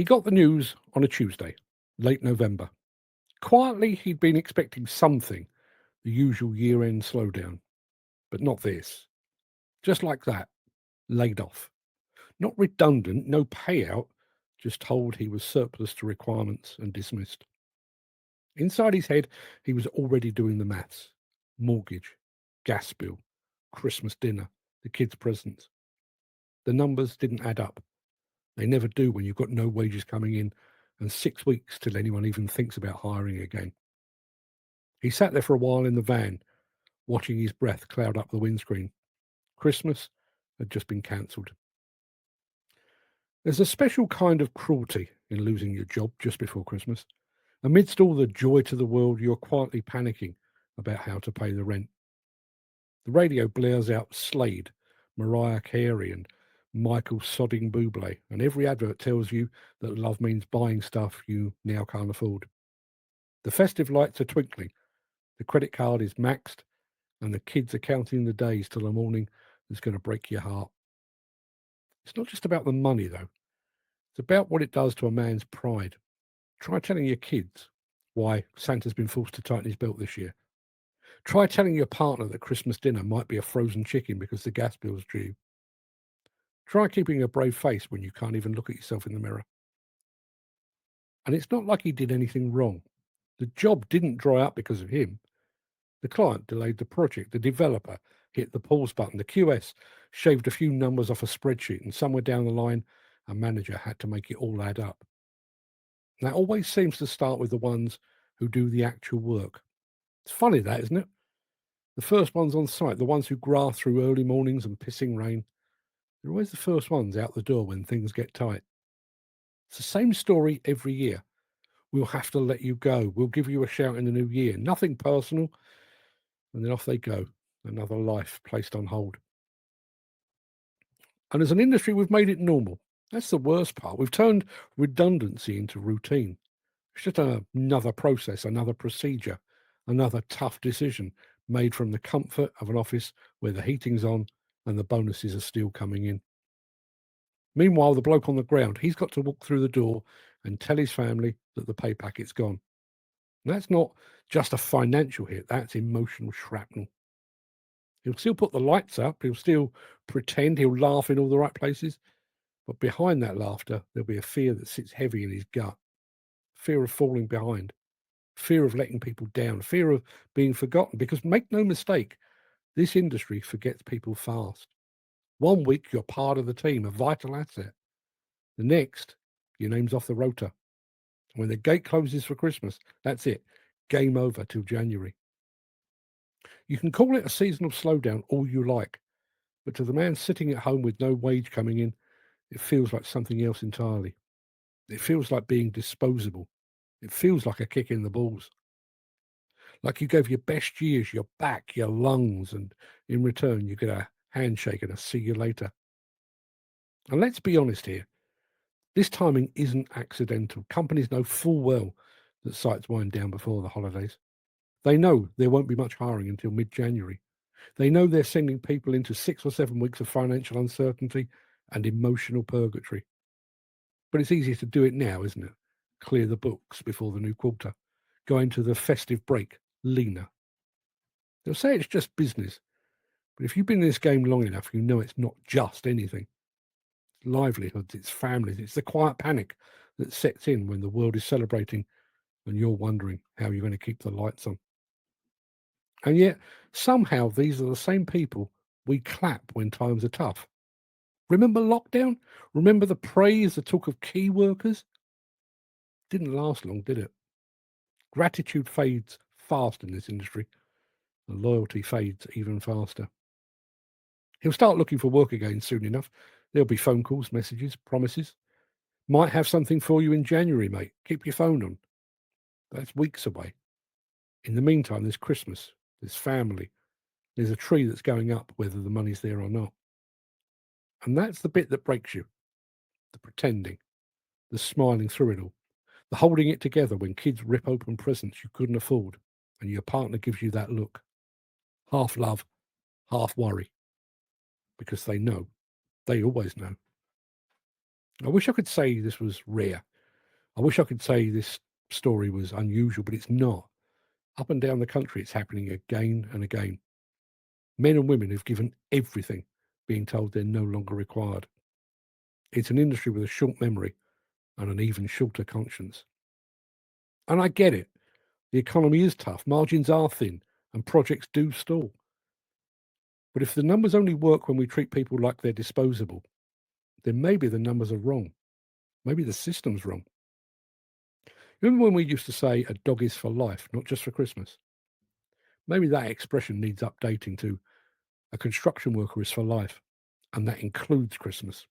He got the news on a Tuesday, late November. Quietly, he'd been expecting something, the usual year end slowdown, but not this. Just like that, laid off. Not redundant, no payout, just told he was surplus to requirements and dismissed. Inside his head, he was already doing the maths: mortgage, gas bill, Christmas dinner, the kids' presents. The numbers didn't add up. They never do when you've got no wages coming in and 6 weeks till anyone even thinks about hiring again. He sat there for a while in the van, watching his breath cloud up the windscreen. Christmas had just been cancelled. There's a special kind of cruelty in losing your job just before Christmas. Amidst all the joy to the world, you're quietly panicking about how to pay the rent. The radio blares out Slade, Mariah Carey, and Michael Sodding Bublé, and every advert tells you that love means buying stuff you now can't afford. The festive lights are twinkling, the credit card is maxed, and the kids are counting the days till a morning that's going to break your heart. It's not just about the money, though. It's about what it does to a man's pride. Try telling your kids why Santa's been forced to tighten his belt this year. Try telling your partner that Christmas dinner might be a frozen chicken because the gas bill's due. Try keeping a brave face when you can't even look at yourself in the mirror. And it's not like he did anything wrong. The job didn't dry up because of him. The client delayed the project. The developer hit the pause button. The QS shaved a few numbers off a spreadsheet, and somewhere down the line, a manager had to make it all add up. That always seems to start with the ones who do the actual work. It's funny that, isn't it? The first ones on site, the ones who graft through early mornings and pissing rain, they're always the first ones out the door when things get tight. It's the same story every year. We'll have to let you go. We'll give you a shout in the new year. Nothing personal. And then off they go. Another life placed on hold. And as an industry, we've made it normal. That's the worst part. We've turned redundancy into routine. It's just another process, another procedure, another tough decision made from the comfort of an office where the heating's on and the bonuses are still coming in. Meanwhile, the bloke on the ground, he's got to walk through the door and tell his family that the pay packet's gone. And that's not just a financial hit, that's emotional shrapnel. He'll still put the lights up, he'll still pretend, he'll laugh in all the right places, but behind that laughter, there'll be a fear that sits heavy in his gut. Fear of falling behind, fear of letting people down, fear of being forgotten. Because make no mistake, this industry forgets people fast. 1 week, you're part of the team, a vital asset. The next, your name's off the rota. When the gate closes for Christmas, that's it. Game over till January. You can call it a seasonal slowdown all you like, but to the man sitting at home with no wage coming in, it feels like something else entirely. It feels like being disposable. It feels like a kick in the balls. Like you gave your best years, your back, your lungs, and in return you get a handshake and a see you later. And let's be honest here, this timing isn't accidental. Companies know full well that sites wind down before the holidays. They know there won't be much hiring until mid-January. They know they're sending people into 6 or 7 weeks of financial uncertainty and emotional purgatory. But it's easier to do it now, isn't it? Clear the books before the new quarter. Go into the festive break leaner. They'll say it's just business, but if you've been in this game long enough, you know it's not just anything. It's livelihoods, it's families, it's the quiet panic that sets in when the world is celebrating and you're wondering how you're going to keep the lights on. And yet, somehow, these are the same people we clap when times are tough. Remember lockdown? Remember the praise, the talk of key workers? Didn't last long, did it? Gratitude fades fast in this industry, and loyalty fades even faster. He'll start looking for work again soon enough. There'll be phone calls, messages, promises. Might have something for you in January, mate. Keep your phone on. That's weeks away. In the meantime, there's Christmas, there's family, there's a tree that's going up whether the money's there or not. And that's the bit that breaks you: the pretending, the smiling through it all, the holding it together when kids rip open presents you couldn't afford and your partner gives you that look. Half love, half worry, because they know. They always know. I wish I could say this was rare. I wish I could say this story was unusual, but it's not. Up and down the country, it's happening again and again. Men and women who've given everything being told they're no longer required. It's an industry with a short memory and an even shorter conscience. And I get it. The economy is tough, margins are thin, and projects do stall. But if the numbers only work when we treat people like they're disposable, then maybe the numbers are wrong. Maybe the system's wrong. Remember when we used to say a dog is for life, not just for Christmas? Maybe that expression needs updating to a construction worker is for life, and that includes Christmas.